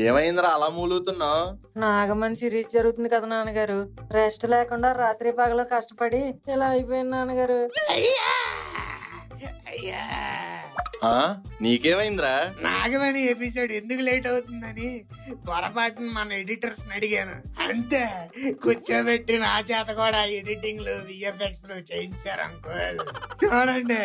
ఏమైందిరా అలా మూలుగుతున్నావు? నాగమని సిరీస్ జరుగుతుంది కదా నాన్నగారు. రెస్ట్ లేకుండా రాత్రి పగలు కష్టపడి ఇలా అయిపోయింది నాన్నగారు. నీకేమైందిరా? నాగమణి ఎపిసోడ్ ఎందుకు లేట్ అవుతుందని పొరపాటున మన ఎడిటర్స్ అడిగాను అంతే. కూర్చోబెట్టి నా చేత కూడా ఎడిటింగ్ లో విఎఫ్ఎక్స్ లో చేయించారు అంకుల్. చూడండి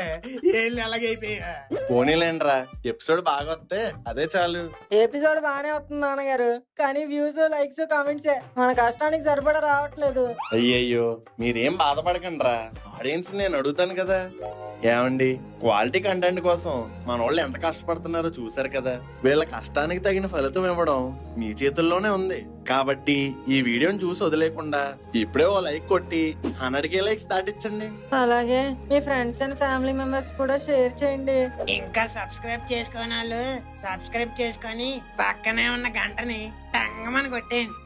ఏళ్ళు ఎలాగైపోయా. పోనీలేండ్రా, ఎపిసోడ్ బాగా వస్తే అదే చాలు. ఎపిసోడ్ బాగానే వస్తుంది నాన్నగారు, కానీ వ్యూస్ లైక్స్ కామెంట్స్ మన కష్టానికి సరిపడా రావట్లేదు. అయ్యయ్యో మీరేం బాధపడకండి రా, ఆడియన్స్ నేను అడుగుతాను కదా. ఏమండి, క్వాలిటీ కంటెంట్ కోసం మన వాళ్ళు ఎంత కష్టపడుతున్నారో చూసారు కదా. వీళ్ళ కష్టానికి తగిన ఫలితం ఇవ్వడం మీ చేతుల్లోనే ఉంది. కాబట్టి ఈ వీడియోని చూసి వదిలేకుండా ఇప్పుడే ఓ లైక్ కొట్టి 100K లైక్స్ దాటించండి. అలాగే మీ ఫ్రెండ్స్ అండ్ ఫ్యామిలీ మెంబర్స్ కూడా షేర్ చేయండి. ఇంకా సబ్స్క్రైబ్ చేసుకోని వాళ్ళు సబ్స్క్రైబ్ చేసుకొని పక్కనే ఉన్న గంటని టంగమని కొట్టేయండి.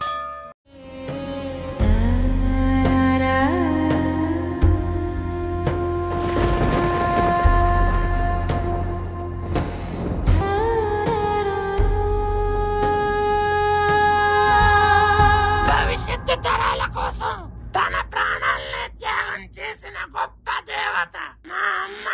తరాల కోసం తన ప్రాణాలని త్యాగం చేసిన గొప్ప దేవత మా అమ్మ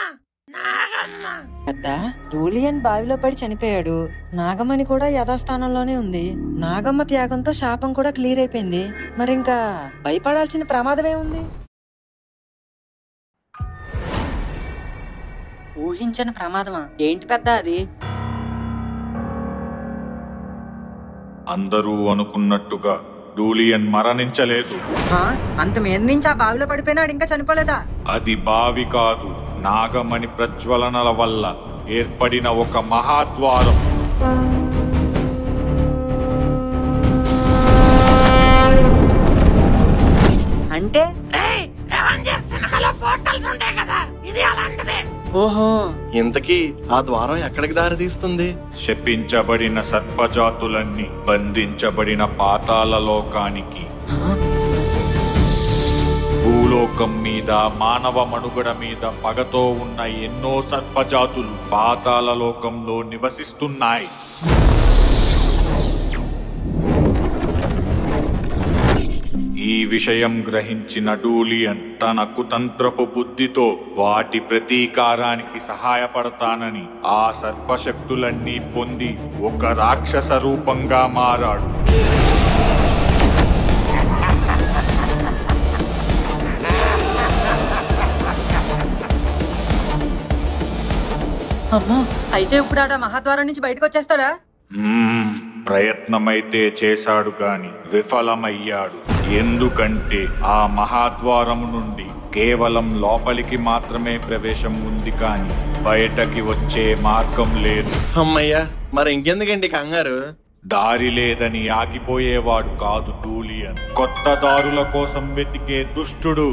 నాగమ్మ. పెద్ద డూలియన్ బావిలో పడి చనిపోయాడు. నాగమ్మని కూడా యథాస్థానంలోనే ఉంది. నాగమ్మ త్యాగంతో శాపం కూడా క్లియర్ అయిపోయింది. మరి ఇంకా భయపడాల్సిన ప్రమాదమే ఉంది. ఊహించని ప్రమాదమా? ఏంటి పెద్ద అది? అందరూ అనుకున్నట్టుగా డూలియన్ మరణించలేదు. అంత మీద నుంచి ఆ బావిలో పడిపోయినాడు, ఇంకా చనిపోలేదా? అది బావి కాదు, నాగమణి ప్రజ్వలనల వల్ల ఏర్పడిన ఒక మహాద్వారం. అంటే సినిమాలో పోర్టల్స్ ఉంటాయి కదా, ఇది అలాంటిదే. ఓహో, ఇంతకీ ఆ ద్వారం ఎక్కడికి దారి తీస్తుంది? శపించబడిన సర్పజాతులన్నీ బంధించబడిన పాతాళ లోకానికి. భూలోకం మీద మానవ మనుగడ మీద పగతో ఉన్న ఎన్నో సర్పజాతులు పాతాళ లోకంలో నివసిస్తున్నాయి. ఈ విషయం గ్రహించిన డూలియన్ తన కుతంత్రపు బుద్ధితో వాటి ప్రతీకారానికి సహాయపడతానని ఆ సర్పశక్తులన్నీ పొంది ఒక రాక్షస రూపంగా మారాడు. అమ్మో, అయితే ఇప్పుడు ఆడ మహాద్వారం నుంచి బయటకు వచ్చేస్తాడా? ప్రయత్నమైతే చేశాడు గాని విఫలమయ్యాడు. ఎందుకంటే ఆ మహాద్వారము నుండి కేవలం లోపలికి మాత్రమే ప్రవేశం ఉంది, కానీ బయటకి వచ్చే మార్గం లేదు. అమ్మయ్యా, మరి ఇంకెందుకండి కంగారు? దారి లేదని ఆగిపోయేవాడు కాదు డూలియన్. కొత్త దారుల కోసం వెతికే దుష్టుడు.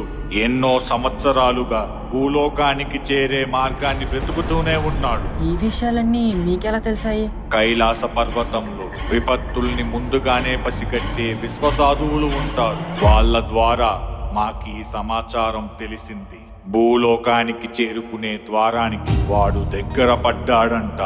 ఎన్నో సంవత్సరాలుగా భూలోకానికి చేరే మార్గాన్ని వెతుకుతూనే ఉన్నాడు. ఈ విషయాలన్నీ మీకెలా తెలిసాయి? కైలాస పర్వతంలో విపత్తుల్ని ముందుగానే పసిగట్టే విశ్వసాధువులు ఉంటారు. వాళ్ళ ద్వారా మాకీ సమాచారం తెలిసింది. భూలోకానికి చేరుకునే ద్వారానికి వాడు దగ్గర పడ్డాడంట.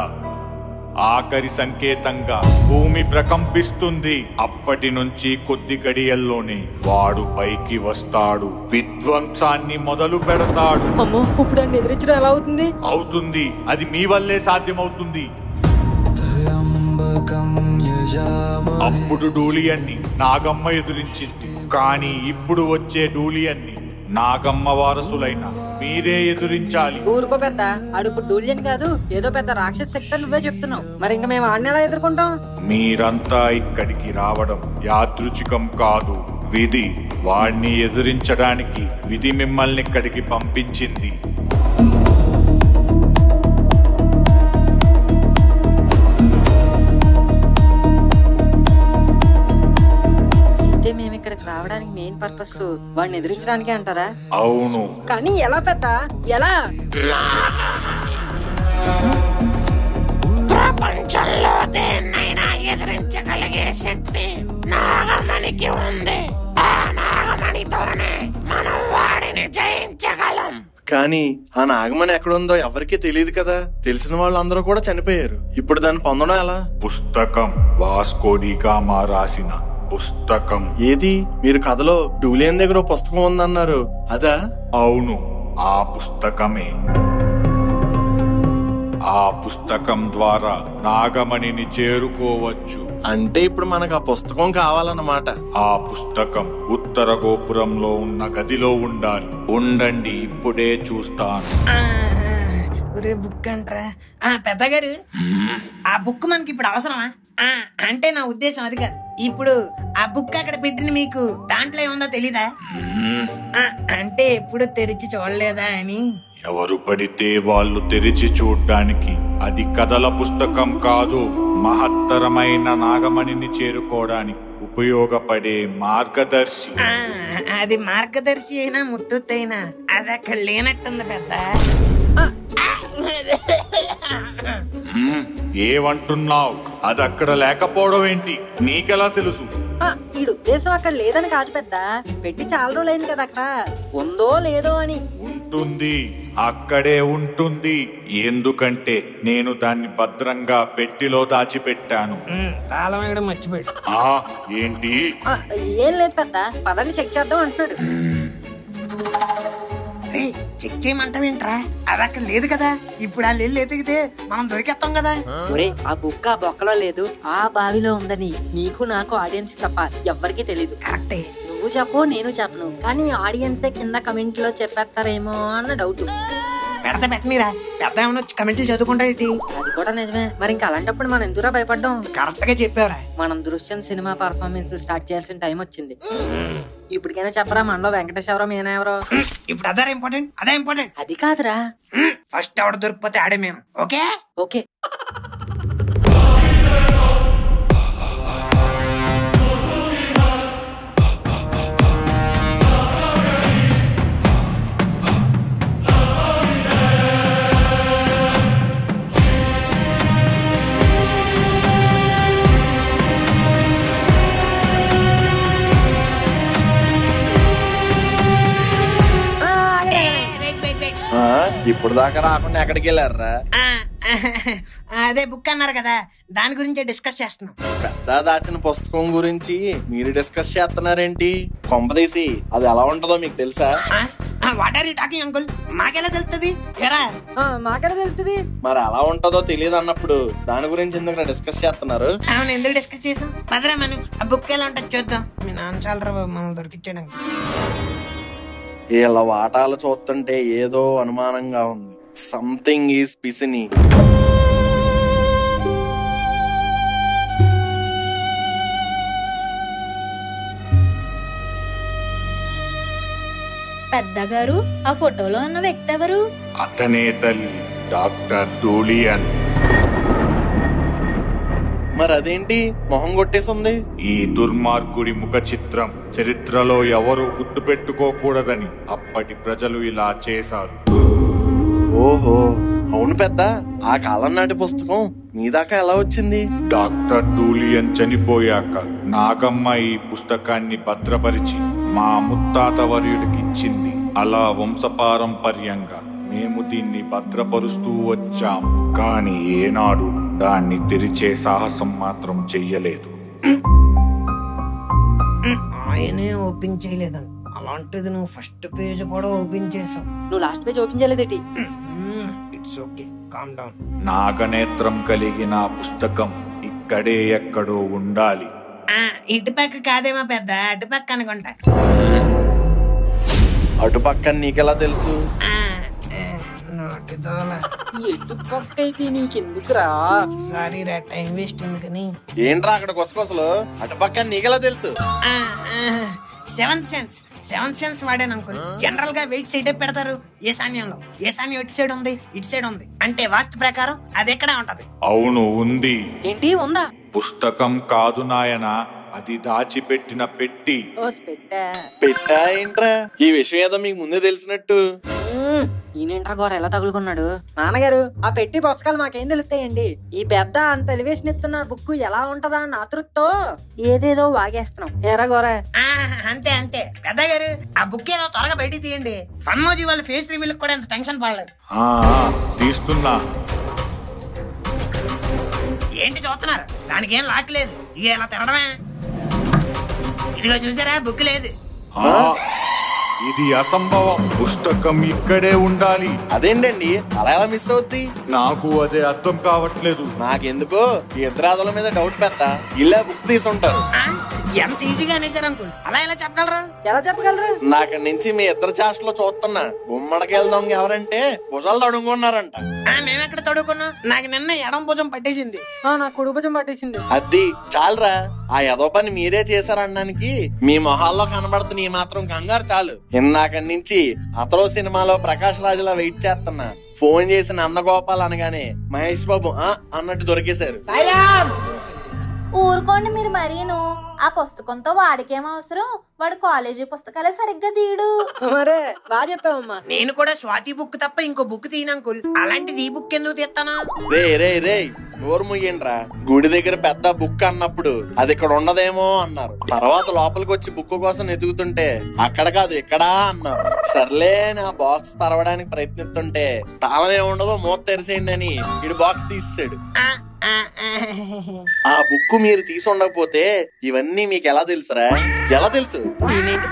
ఆఖరి సంకేతంగా భూమి ప్రకంపిస్తుంది. అప్పటి నుంచి కొద్ది గడియల్లోనే వాడు పైకి వస్తాడు, విధ్వంసాన్ని మొదలు పెడతాడు. అమ్మో, ఇప్పుడు అన్ని ఎదిరించడం ఎలా అవుతుంది? అవుతుంది, అది మీ వల్లే సాధ్యమవుతుంది. అప్పుడు డూలియన్ని నాగమ్మ ఎదురించింది, కానీ ఇప్పుడు వచ్చే డూలియన్ని నాగమ్మ వారసులైన మీరే ఎదురించాలి. ఊరుకో పెద్ద, అడుగు డూలియన్ కాదు, ఏదో పెద్ద రాక్షస శక్తి నువ్వే చెప్తున్నావు. మరి ఇంకా మేము ఆడిని ఎలా ఎదుర్కొంటాం? మీరంతా ఇక్కడికి రావడం యాదృచ్ఛికం కాదు, విధి. వాణ్ణి ఎదిరించడానికి విధి మిమ్మల్ని ఇక్కడికి పంపించింది. ఇక్కడికి రావడానికి మెయిన్ పర్పస్ వాడిని ఎదిరించడానికి అంటారా? అవును. కానీ ఎలా పెద్ద, ఎలా? ప్రపంచంలో దేన్నైనా ఎదిరించగలిగే శక్తి నాగమణికి ఉంది. ఆ నాగమణితోనే మనం వాడిని జయించగలం. కానీ ఆ నాగమణి ఎక్కడుందో ఎవరికీ తెలియదు కదా. తెలిసిన వాళ్ళందరూ కూడా చనిపోయారు. ఇప్పుడు దాన్ని పొందడం ఎలా? పుస్తకం వాస్కో డి గామా రాసిన పుస్తకం. ఏది? మీరు కథలో డూలియన్ దగ్గర ఓ పుస్తకం ఉందన్నారు, అదా? అవును, ఆ పుస్తకమే. ఆ పుస్తకం ద్వారా నాగమణిని చేరుకోవచ్చు. అంటే ఇప్పుడు మనకు ఆ పుస్తకం కావాలన్నమాట. ఆ పుస్తకం ఉత్తర గోపురంలో ఉన్న గదిలో ఉండాలి. ఉండండి, ఇప్పుడే చూస్తాను. ఒరే బుక్ అంటారా పెద్దగారు, ఆ బుక్ మనకి ఇప్పుడు అవసరమా? అంటే నా ఉద్దేశం అది కాదు. ఇప్పుడు ఆ బుక్ అక్కడ పెట్టిన మీకు దాంట్లో ఏముందో తెలీదా? అంటే ఎప్పుడు తెరిచి చూడలేదా అని. ఎవరు పడితే వాళ్ళు తెరిచి చూడ్డానికి. అది కథల పుస్తకం కాదు, మహత్తరమైన నాగమణిని చేరుకోవడానికి ఉపయోగపడే మార్గదర్శి. అది మార్గదర్శి అయినా ముత్తు అయినా అది అక్కడ లేనట్టుంది పెద్ద. ఏమంటున్నావు? అది అక్కడ లేకపోవడం ఏంటి? నీకెలా తెలుసు? ఈ ఉద్దేశం అక్కడ లేదని కాదు పెద్ద, పెట్టి చాలా రోజులైంది కదా అక్కడ ఉందో లేదో అని. ఉంటుంది, అక్కడే ఉంటుంది. ఎందుకంటే నేను దాన్ని భద్రంగా పెట్టిలో దాచిపెట్టాను. తాళం వేయడం మర్చిపోయాడు. ఏంటి? ఏం లేదు పెద్ద, పదని చెక్ చేద్దాం అంటున్నాడు. చెక్ చేయమంటావేంట్రా? అది అక్కడ లేదు కదా. ఇప్పుడు ఆ నీళ్ళు ఎతికితే మనం దొరికేస్తాం కదా. ఒరే, ఆ బుక్ ఆ బొక్కలో లేదు, ఆ బావిలో ఉందని నీకు నాకు ఆడియన్స్ తప్ప ఎవ్వరికి తెలీదు. కరెక్టే. నువ్వు చెప్పు, నేను చెప్పను, కానీ ఆడియన్స్ కింద కమెంట్ లో చెప్పేస్తారేమో అన్న డౌట్. పెడతా పెట్టనీరా, పెద్ద ఏమన్నా వచ్చి కమెంట్లు చదువుకుంటాడేంటి? అది కూడా నిజమే. మరి ఇంకా అలాంటప్పుడు మనం ఎందుకురా భయపడ్డాం? కరెక్ట్ గా చెప్పావురా. మనం దృశ్యం సినిమా పర్ఫార్మెన్స్ స్టార్ట్ చేయాల్సిన టైం వచ్చింది. ఇప్పటికైనా చెప్పరా, మనలో వెంకటేష్ ఎవరో మీనా ఎవరో? ఇప్పుడు అదే ఇంపార్టెంట్, అదే ఇంపార్టెంట్. అది కాదురా, ఫస్ట్ ఎవడ దొరికిపోతే ఆడే మేము. Okay okay. ఇప్పుడు దాకా రాకుండా ఎక్కడికి వెళ్ళారా? అదే బుక్ అన్నారు కదా, దాని గురించే డిస్కస్ చేస్తున్నాం. పెద్ద దాచిన పుస్తకం గురించి మీరు డిస్కస్ చేస్తున్నారేంటి? కొంపదీసి అది ఎలా ఉంటుందో మీకు తెలుసా? What are you talking uncle? మాకెలా తెలుస్తుంది? ఎరా మాకెలా తెలుస్తుంది? మరి ఎలా ఉంటుందో తెలియదు అన్నప్పుడు దాని గురించి ఎందుకు డిస్కస్ చేస్తున్నారు? అవును, ఎందుకు డిస్కస్ చేసాం? పదరా మనం ఆ బుక్ ఎలా ఉంటుంది చూద్దాం. మీ నాన్న చాలరా మనం దొరికిచ్చాడు. వీళ్ళ వాటాలు చూస్తుంటే ఏదో అనుమానంగా ఉంది. Something is పిసిని. పెద్దగారు, ఆ ఫోటోలో ఉన్న వ్యక్తి ఎవరు? అతనే తల్లి, డాక్టర్ డూలియన్. మరి అదేంటి మొహం కొట్టేసింది? ఈ దుర్మార్గుడి ముఖ చిత్రం చరిత్రలో ఎవరు గుర్తు పెట్టుకోకూడదని అప్పటి ప్రజలు ఇలా చేశారు. ఓహో, అవును పెద్ద. ఆ కాలం నాటి పుస్తకం మీ దాకా ఎలా వచ్చింది? డాక్టర్ డూలియన్ చనిపోయాక నాగమ్మ ఈ పుస్తకాన్ని భద్రపరిచి మా ముత్తాత వర్యుడికి ఇచ్చింది. అలా వంశపారంపర్యంగా మేము దీన్ని భద్రపరుస్తూ వచ్చాం. కానీ ఏనాడు దాన్ని తెరిచే సాహసం మాత్రం చెయ్యలేదు. ఆయనే ఓపెన్ చేయలేదండి. అలాంటిది నువ్వు ఫస్ట్ పేజ్ కూడా ఓపెన్ చేసావు. నువ్వు లాస్ట్ పేజ్ ఓపెన్ చేయలేదేటి? It's okay, calm down. నాగనేత్రం కలిగిన పుస్తకం ఇక్కడే ఎక్కడో ఉండాలి. ఇటుపక్క కాదేమో పెద్ద, అటుపక్క అనుకుంటా. అటుపక్క నీకెలా తెలుసు? ఎటు పక్క అయితే నీకెందుకురా? సారీ రా, టైం వేస్ట్ ఎందుకని. ఏంట్రా అక్కడ కొసకొసలు? అటుపక్క నీకెలా తెలుసు? సెవెన్ సెన్స్ వాడాను అనుకోండి. జనరల్ గా వెయిట్ సైడ్ పెడతారు ఈశాన్యంలో. ఈశాన్యం ఇటు సైడ్ ఉంది, ఇటు సైడ్ ఉంది అంటే వాస్తు ప్రకారం అది ఎక్కడ ఉంటది? అవును, ఉంది. ఏంటి ఉందా? పుస్తకం కాదు నాయనా, అది దాచిపెట్టిన పెట్టి. పెట్టా పెట్టా ఏంట్రా? ఈ విషయం ఏదో మీకు ముందే తెలిసినట్టు. ఈయనేంట్రా గోర ఎలా తగులుకున్నాడు? నాన్నగారు, ఆ పెట్టి పుస్తకాలు మాకేం తెలుస్తాయండి? ఈ పెద్ద అంత ఎలివేషన్ ఇస్తున్న బుక్ ఎలా ఉంటదా అని ఆతృతతో ఏదేదో వాగేస్తున్నాం. ఎరా గోర? అంతే అంతే పెద్ద గారు, ఆ బుక్ ఏదో త్వరగా బయటికి తీయండి. ఫన్మోజీ వాళ్ళ ఫేస్ రివీల్ కూడా ఎంత టెన్షన్ పడలేదు. తీస్తున్నా. ఏంటి చూస్తున్నారు? దానికి ఏం లాక్ లేదు, ఇక ఇలా తినడమే. ఇదిగో చూసారా, బుక్ లేదు. ఇది అసంభవం. పుస్తకం ఇక్కడే ఉండాలి. అదేంటండి అలా ఎలా మిస్ అవుద్ది? నాకు అదే అర్థం కావట్లేదు. నాకెందుకో ఈ ఇద్దరాదుల మీద డౌట్ పెద్ద. ఇలా బుక్ తీసుంటారు. ఎంత ఈజీగా అనేసారు అంకుల్, అలా ఎలా చెప్పగలరు? ఎలా చెప్పగలరు? నాకడి నుంచి మీ ఇద్దరు చాస్ట్లో చూస్తున్నా. గుమ్మడికి వెళ్దాం ఎవరంటే భుజాలు తడుగున్నారంట. మేమెక్కడ తడుకున్నాం? నాకు నిన్న ఎడం భుజం పట్టేసింది. నాకు కుడి భుజం పట్టేసింది. అది చాలరా, ఆ ఏదో పని మీరే చేశారనడానికి మీ మొహాల్లో కనబడుతున్న ఈ మాత్రం కంగారు చాలు. ఇందాక నుంచి అతలో సినిమాలో ప్రకాష్ రాజులా వెయిట్ చేస్తున్నా. ఫోన్ చేసి నందగోపాల్ అనగానే మహేష్ బాబు అన్నట్టు దొరికేశారు. ఊరుకోండి మీరు మరీను. ఆ పుస్తకంతో వాడికేం అవసరం? వాడు కాలేజీ పుస్తకాలే సరిగ్గా తీయడు. మరే బాగా చెప్పావమ్మా. నేను కూడా స్వాతి బుక్ తప్ప ఇంకో బుక్ తీయను అంకుల్. అలాంటిది ఈ బుక్ ఎందుకు తీస్తాను? రే నోరు ముయ్యండ్రా. గుడి దగ్గర పెద్ద బుక్ అన్నప్పుడు అది ఇక్కడ ఉండదేమో అన్నారు. తర్వాత లోపలికి వచ్చి బుక్ కోసం ఎదుగుతుంటే అక్కడ కాదు ఇక్కడా అన్నారు. సర్లే నా బాక్స్ తెరవడానికి ప్రయత్నిస్తుంటే తాళం ఏముండదో మూత తెరిసేయండి అని ఇడు బాక్స్ తీసాడు. ఆ బుక్ మీరు తీసి ఉండకపోతే ఇవన్నీ మీకు ఎలా తెలుసురా? ఎలా తెలుసు?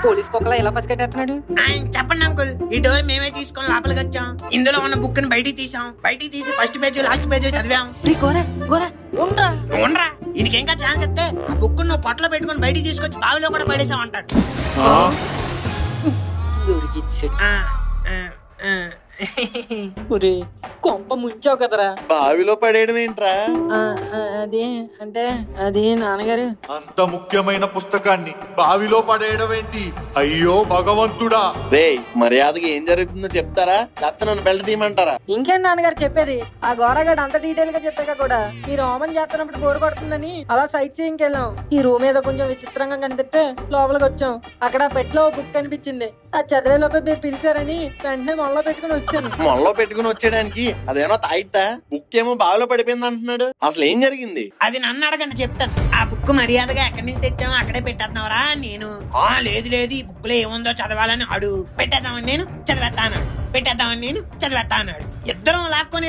పోలీస్ కుక్కలా ఎలా పసిగట్టేస్తున్నాడు? చెప్పండి అంకుల్, ఈ డోర్ మేమే తీసుకొని లోపలికి వచ్చాం. ఇందులో ఉన్న బుక్ ని బయటికి తీసాం. బయటికి తీసి ఫస్ట్ పేజ్ లాస్ట్ పేజ్ చదివాం. ఉండరా, ఈయనకి ఇంకా ఛాన్స్ ఇస్తే ఆ బుక్ నువ్వు పొట్టలో పెట్టుకుని బయటికి తీసుకొచ్చి బావిలో కూడా పడేసాం అంటాడు. కొంప ముంచావు కదరా. బావిలో పడేయడం ఏంట్రా? అది అంటే అది నాన్నగారు, అంత ముఖ్యమైన పుస్తకాన్ని బావిలో పడేయడం ఏంటి? అయ్యో భగవంతుడా! రే మర్యాదగా ఏం జరుగుతుందో చెప్తారా, లేకపోతే నన్ను బెల్ట్ తీయమంటారా? ఇంకేం నాన్నగారు చెప్పేది? ఆ గోరగాడు అంత డీటెయిల్ గా చెప్పాక కూడా మీరు హోమం చేస్తున్నప్పుడు బోరు కొడుతుందని అలా సైట్ సీయింగ్ వెళ్ళాం. ఈ రూమ్ ఏదో కొంచెం విచిత్రంగా కనిపిస్తే లోపలికి వచ్చాం. అక్కడ పెట్లో బుక్ కనిపించింది. ఆ చదివే లోపే మీరు పిలిచారని వెంటనే మొల్లో పెట్టుకుని వచ్చాను. మొల్లో పెట్టుకుని వచ్చేయడానికి అదేమో తాయితా? బుక్ ఏమో బావిలో పడిపోయింది అంటున్నాడు. అసలు ఏం జరిగింది? అది నన్ను అడగండి, చెప్తాను. ఆ బుక్ మర్యాదగా ఎక్కడి నుంచి తెచ్చామో అక్కడే పెట్టేద్దాంరా. నేను లేదు ఈ బుక్ లో ఏముందో చదవాలని అడు పెట్టేద్దామని నేను చదివేస్తాను, పెట్టేద్దామని నేను చదివేస్తాను. ఇద్దరం లాక్కొని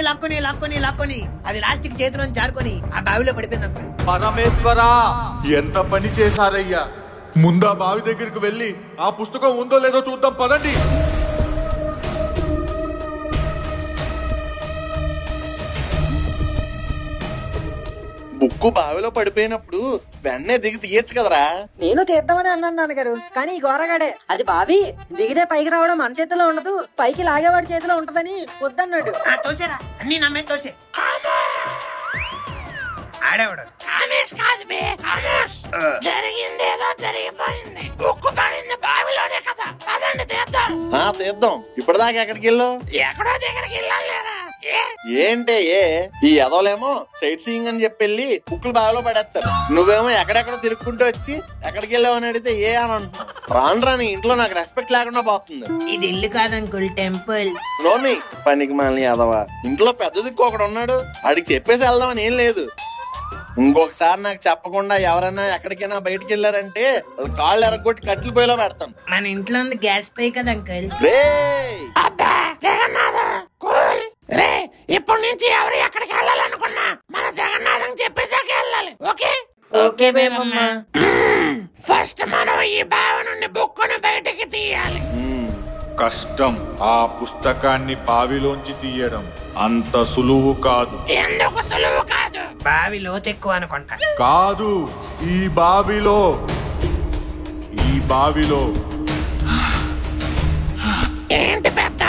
అది లాస్ట్ కి చేతిలో జారుకొని ఆ బావిలో పడిపోయింది అనుకో. పరమేశ్వరా, ఎంత పని చేశారయ్యా! ముందా బావి దగ్గరికి వెళ్ళి ఆ పుస్తకం ఉందో లేదో చూద్దాం పదండి. బుక్కు బావిలో పడిపోయినప్పుడు వెంటనే దిగి తీయచ్చు కదరా? నేను తీద్దామని అన్నాను నాన్నగారు, కానీ ఈ గోరగాడే అది బావి దిగితే పైకి రావడం మన చేతిలో ఉండదు, పైకి లాగేవాడి చేతిలో ఉంటదని వద్దన్నాడు. తోసేరా, అన్ని నమ్మే తోసే. ఆడేవాడు జరిగిందేదో జరిగిపోయింది. బుక్కు పడింది బావిలోనే కదా, పదండి తీద్దాం. తీద్దాం. ఇప్పటిదాకా ఎక్కడికి వెళ్ళావు? ఎక్కడో దగ్గరికి వెళ్ళాలేరా? ఏంటే ఈ ఎదవలేమో సైట్ సీయింగ్ అని చెప్పి వెళ్ళి బుక్కులు బావిలో పడేస్తారు. నువ్వేమో ఎక్కడెక్కడో తిరుక్కుంటూ వచ్చి ఎక్కడికి వెళ్ళావు అని అడిగితే అని అంటున్నావు. రాని ఇంట్లో నాకు రెస్పెక్ట్ లేకుండా పోతుంది. ఇది ఇల్లు కాదంకుల్, టెంపుల్. నోని పనికి మళ్ళీ ఎదవా. ఇంట్లో పెద్ద దిక్కు ఒకడు ఉన్నాడు, వాడికి చెప్పేసి వెళ్దామని ఏం లేదు. ఇంకొకసారి నాకు చెప్పకుండా ఎవరైనా ఎక్కడికైనా బయటకు వెళ్ళారంటే కాళ్ళు ఎరగొట్టి కట్టెలు పొయ్యిలో పెడతాను. మన ఇంట్లో ఉంది గ్యాస్ పొయ్యి కదా అంకుల్. రే ఇప్పటి నుంచి ఎవరు ఎక్కడికి వెళ్ళాలనుకున్నా మన జగన్నాథం చెప్పేసాక వెళ్ళాలి. Okay okay బేబమ్మా. ఫస్ట్ మనం ఈ బావి నుండి బుక్కును బయటికి తీయాలి. కష్టం. ఆ పుస్తకాన్ని బావిలోంచి తీయడం అంత సులువు కాదు. ఎందుకు సులువు కాదు? బావి లోతు ఎక్కువ అనుకుంటా. కాదు, ఈ బావిలో ఏంటి పెద్ద,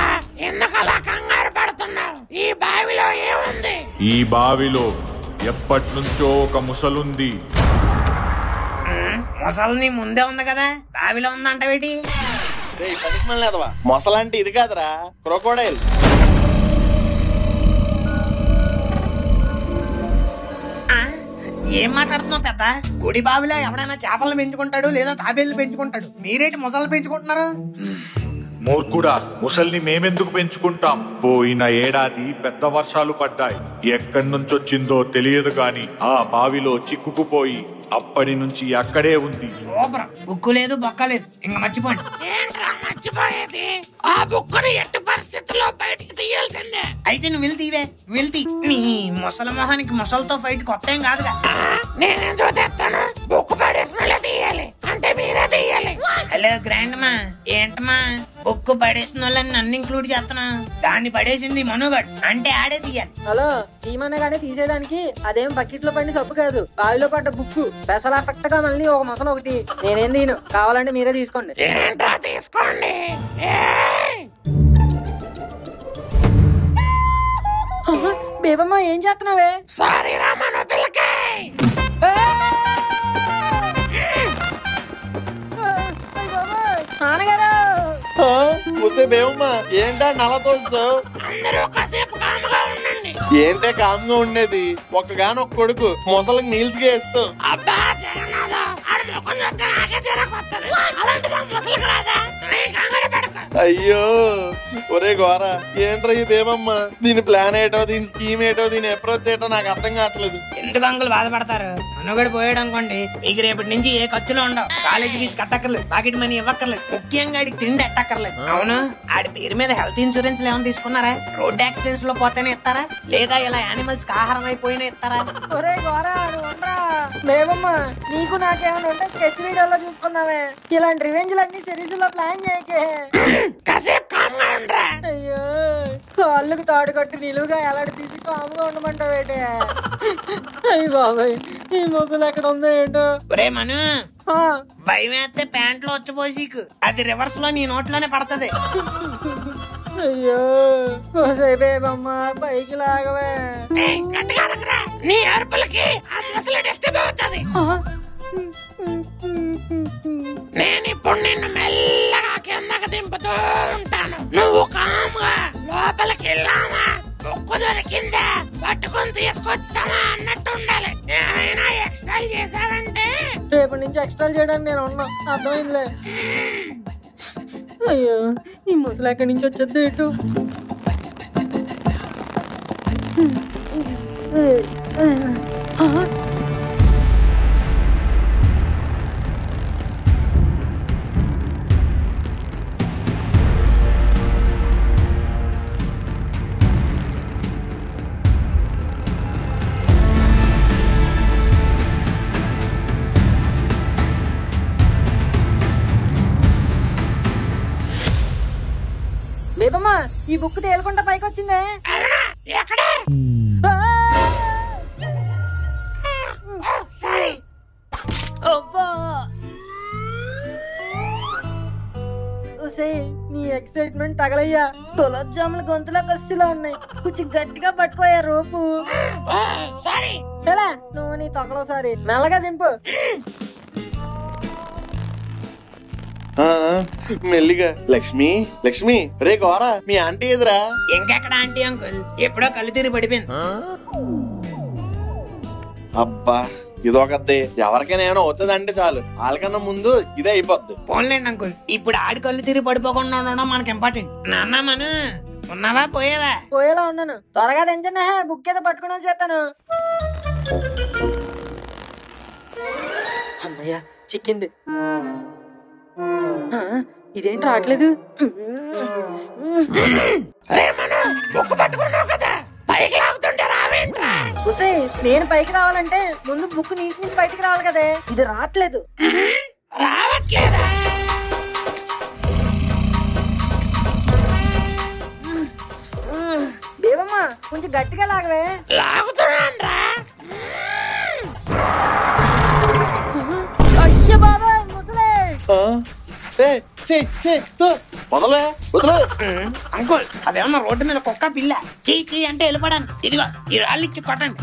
ఎందుకు అలా కంగారు పడుతున్నావు? ఈ బావిలో ఏముంది? ఈ బావిలో ఎప్పటి నుంచో ఒక ముసలుంది. ముసలిని ముందే ఉంది కదా, బావిలో ఉందంటవేటి? మొసలంటే ఇది కాదురా, క్రొకోడైల్. ఏం మాట్లాడుతున్నావు పెద్ద? గుడి బావిలో ఎవడైనా చేపలను పెంచుకుంటాడు లేదా తాబేళ్లు పెంచుకుంటాడు, మీరేంటి మొసళ్ళు పెంచుకుంటున్నారు? మూర్ఖుడా, ముసల్ని మేమెందుకు పెంచుకుంటాం? పోయిన ఏడాది పెద్ద వర్షాలు పడ్డాయి. ఎక్కడి నుంచొచ్చిందో తెలియదు గాని ఆ బావిలో చిక్కుకుపోయి అప్పటి నుంచి అక్కడే ఉంది. సూపర్. బుక్కు లేదు, బొక్క లేదు, ఇంకా మర్చిపోండి. ఏంట్రా మర్చిపోయేది? ఆ బుక్కుని ఎట్టి పరిస్థితుల్లో బయటికి తీయాల్సిందే. అయితే నువ్వు వెళ్తీవే, వెళ్తీ. నీ ముసలి మొహానికి ముసలితో ఫైట్ కొత్త ఏం కాదుగా. నేనేందో తెస్తాను, బుక్కు పడేసిన తీయాలి అంటే మీరే తీయాలి. హలో గ్రాండ్ మా, ఏంటమ్మా బుక్కు పడేసిన వాళ్ళని నన్ను ఇంక్లూడ్ చేస్తున్నా? దాన్ని పడేసింది మనుగడ్ అంటే ఆడే తీయాలి. హలో, తీయమనగానే తీసేయడానికి అదేం బకెట్ లో పడిన సబ్బు కాదు, బావిలో పడ్డ బుక్కు. స్పెషల్ ఎఫెక్ట్ గా మళ్ళీ ఒక మొసలు ఒకటి. నేనేం తీను, కావాలంటే మీరే తీసుకోండి. ఏంట్రా తీసుకోండి. బేబమ్మ ఏం చేస్తున్నావే? సారీ రామన పిల్లకాయ్. నాన్నగారు చూసే బేవమ్మా, ఏంటా నల్ల తోస్తావు? అందరూ కాసేపు కాముగా ఉండండి. ఏంటే కామ్గా ఉండేది? ఒక్కగానొక్క కొడుకు, ముసలికి నీల్స్ వేస్తావు. అబ్బా జగన్నాథ, ఆడి ముఖం చూస్తే నాకే చిరాకు వస్తది. అలాంటిది ఆ ముసలికి రాదా? నువ్వేం కంగారు పడకు. అయ్యో ఒరే గోర, ఏంట్రా ఈ బేబమ్మ? దీని ప్లాన్ ఏటో, దీని స్కీమ్ ఏటో, దీని అప్రోచ్ ఏటో నాకు అర్థం కావట్లేదు. ఎందుకు అంకుల్ బాధపడతారు? మనుగడ పోయాడు అనుకోండి, మీకు రేపటి నుంచి ఏ ఖర్చులు ఉండవు. కాలేజీ ఫీజు కట్టక్కర్లేదు, పాకెట్ మనీ ఇవ్వక్కర్లేదు, ముఖ్యంగా ఆడికి తిండి ఎట్టక్కర్లేదు. అవును, ఆడి పేరు మీద హెల్త్ ఇన్సూరెన్స్ ఏమైనా తీసుకున్నారా? రోడ్ యాక్సిడెంట్స్ లో పోతేనే ఇస్తారా, లేదా ఇలా యానిమల్స్ కి ఆహారం అయిపోయినా ఇస్తారా? ఒరే గోరా, నువ్వు ఉండరా. బేబమ్మ, నీకు నాకేమైనా ఉంటే స్కెచ్ వీడియోలో చూసుకున్నావే. ఇలాంటి రివెంజ్ అన్ని సిరీస్ లో ప్లాన్ చేయకే. కాసేపు కామ్గా ఉండరా. అయ్యో, కాళ్ళకు తాడు కట్టి నిలువుగా ఎలాంటి తీసి కాముగా ఉండమంటావేటే? అయ్యి బాబాయ్, ఈ ముసలు ఎక్కడ ఉందో ఏంటో. ఒరే మను, భయం వేస్తే ప్యాంట్ లో వచ్చిపోసీకు, అది రివర్స్ లో నీ నోట్లోనే పడుతుంది. అయ్యో బేబమ్మ, పైకి లాగవే. నీ అరుపులకి ఆ ముసలి డిస్టర్బ్ అవుతుంది. నేను ఇప్పుడు నిన్ను మెల్లగా కిందకి దింపుతూ ఉంటాను. నువ్వు కామ్గా లోపలికి వెళ్ళామా, బుక్కు దొరికిందా పట్టుకొని తీసుకొచ్చామా అన్నట్టు ఉండాలి. ఏమైనా ఎక్స్ట్రా చేసావంటే రేపటి నుంచి ఎక్స్ట్రా చేయడానికి నేను ఉన్నా, అర్థమైందిలే. అయ్యో, ఈ ముసలి ఎక్కడి నుంచి వచ్చేది ఇటు? బేబమ్మ, ఈ బుక్ తేలకుండా పైకి వచ్చిందే. ఎక్కడ? నీ ఎక్సైట్మెంట్ తగలయ్యా. గులాబ్ జాములు గొంతులో కసిలా ఉన్నాయి, కొంచెం గట్టిగా పట్టుకోయా రోపు. ఎలా నువ్వు నీ తొక్కలోసారి మెల్లగా దింపు. మెల్లిగా. లక్ష్మి, లక్ష్మి, రే గోరా, మీ ఆంటీ ఎదురా? ఇంకెక్కడ ఆంటీ అంకుల్, ఎప్పుడో కళ్ళు తిరిగి పడిపోయింది. అబ్బా, ఇదొకద్దే. ఎవరికైనా ఏమైనా అవుతుంది అంటే చాలు, వాళ్ళకన్నా ముందు ఇదే అయిపోద్ది. పోన్లేండి అంకుల్, ఇప్పుడు ఆడి కళ్ళు తిరిగి పడిపోకుండా ఉండడం మనకి ఇంపార్టెంట్. నాన్న మను, ఉన్నావా పోయేవా? పోయేలా ఉన్నాను, త్వరగా దించండి. బుక్ ఏదో పట్టుకుని వచ్చేస్తాను. అమ్మయ్యా, చిక్కింది. ఇదేంటి రావట్లేదు? నేను పైకి రావాలంటే ముందు బుక్ నీటి నుంచి బయటికి రావాలి కదే. ఇది రావట్లేదు. రావట్లేదా? దేవమ్మ, కొంచెం గట్టిగా లాగవే. లాగుతున్నా. అయ్య బాబా, ముసలే. అంకుల్, అదేమన్నా రోడ్డు మీద కుక్క పిల్ల చీ అంటే వెళ్ళిపోవడానికి. ఇదిగో ఈ రాళ్ళు ఇచ్చి కొట్టండి.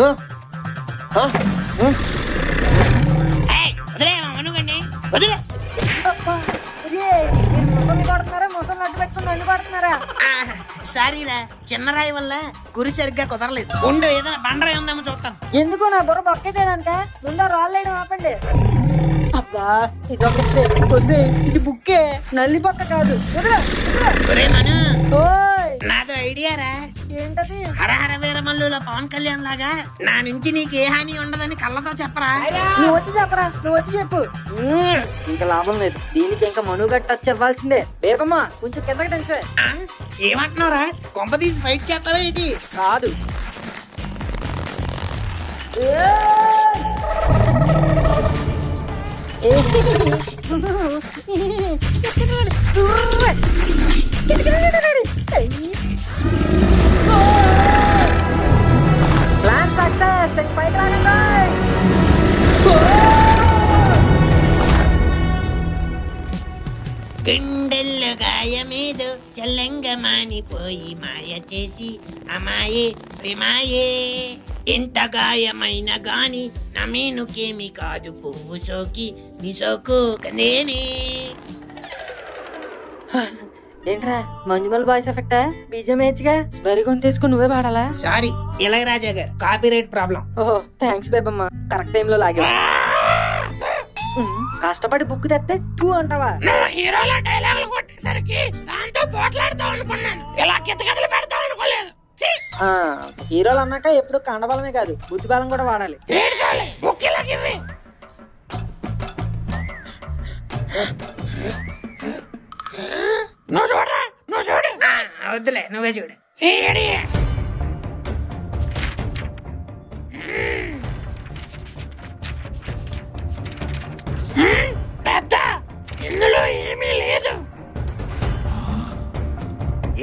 వదిలేమనుకోండి, వదిలే. ముసలి కొడుతున్నారా, ముసలి అడ్డు పెట్టుకుని నన్ను కొడుతున్నారా? సారీరా, చిన్న రాయి వల్ల గురి సరిగ్గా కుదరలేదు. ఉండు, ఏదైనా బండరాయి ఉందేమో చూస్తాను. ఎందుకు నా బుర్ర బొక్కెట్టేయడానిక? ముందు రాళ్ళేయడం ఆపండి. ఇది బుక్కే, నల్లి పక్క కాదు. ఒరే మను, ఓయ్ నాదో ఐడియా రా. ఏంటది? హరహర వీరమల్లులో పవన్ కళ్యాణ్ లాగా నా నుంచి నీకు ఏ హాని ఉండదని కళ్ళతో చెప్పరా. నువ్వు వచ్చి చెప్పరా, నువ్వు వచ్చి చెప్పు. ఇంకా లాభం లేదు, దీనికి ఇంకా మనుగడ టచ్ ఇవ్వాల్సిందే. బేబమ్మా కొంచెం కిందకి దించవే. ఆ? ఏమంటున్నారా? కొంప తీసి ఫైట్ చేస్తారా ఏంటి? కాదు. Plan success. పైకి లాగండి. గుండెల్లో గాయమేదో చల్లంగా మానిపోయి మాయ చేసి అమాయే ప్రేమాయే. ఎంత గాయమైన గాని నమేనుకేమి కాదు పువ్వు సోకి నీ సోకు కనేనే. ఏంట్రా మంజుమల్ బాయ్స్ ఎఫెక్టా? బీజం ఏజ్గా వరిగొని తీసుకుని నువ్వే పాడాలా? సారీ ఇళయరాజా గారు, కాపీరైట్ ప్రాబ్లం. ఓహో థ్యాంక్స్ బేబమ్మ, కరెక్ట్ టైంలో లాగా. కష్టపడి బుక్ తెస్తే టూ అంటావా? హీరోల డైలాగులు కొట్టేసరికి దాంతో పోట్లాడతావు అనుకున్నాను, ఇలా కితకథలు పెడతావు అనుకోలేదు. హీరోలు అన్నాక ఎప్పుడు కండబలమే కాదు, బుద్ధి బలం కూడా వాడాలి. నువ్వు చూడరా, నువ్వు చూడు. వద్దులే, నువ్వే చూడు. పెద్ద ఇందులో ఏమీ లేదు.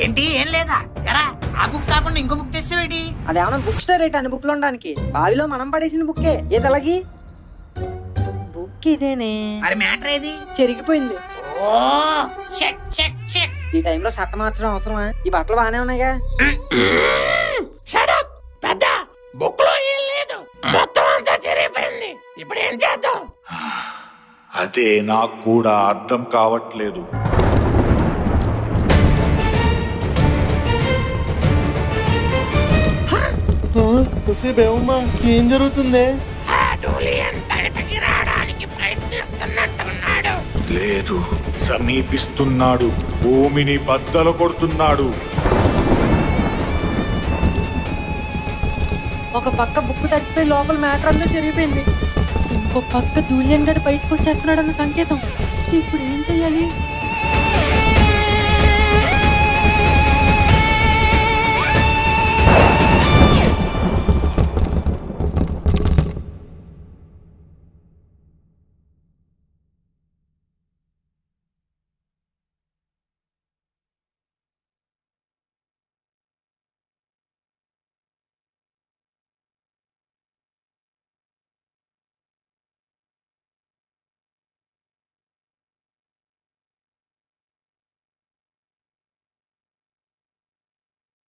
ఏంటి ఏం లేదా? ఎరా ఆ బుక్ కాకుండా ఇంకో బుక్ తెచ్చావేటి? అదేమన్నా బుక్ స్టోర్ రేట్ అని బుక్ లో ఉండడానికి? బావిలో మనం పడేసిన బుక్కే ఏదలగి బుక్ ఇదేనే. మరి మ్యాటర్ ఏది? చెరిగిపోయింది. ఓ షట్ షట్ షట్. ఈ టైంలో షర్ట్ మార్చడం అవసరమా? ఈ బట్టలు బానే ఉన్నాయిగా. షట్ అప్ పెద్ద. బుక్ లో ఏం లేదు, మొత్తం అంతా చెరిగిపోయింది. ఇప్పుడు ఏం చేద్దాం? అదే నాకు కూడా అర్థం కావట్లేదు. బేవమ్మా ఏం జరుగుతుంది? బయటకి రావడానికి ప్రయత్నిస్తున్నట్టున్నాడు. లేదు, సమీపిస్తున్నాడు, భూమిని బద్దలు కొడుతున్నాడు. ఒక పక్క బుక్ తడిచిపోయి లోపల మ్యాటర్ అంతా చెరిగిపోయింది, ఇంకో పక్క దూల్యన్ గడి బయటకు వచ్చేస్తున్నాడన్న సంకేతం. ఇప్పుడు ఏం చెయ్యాలి?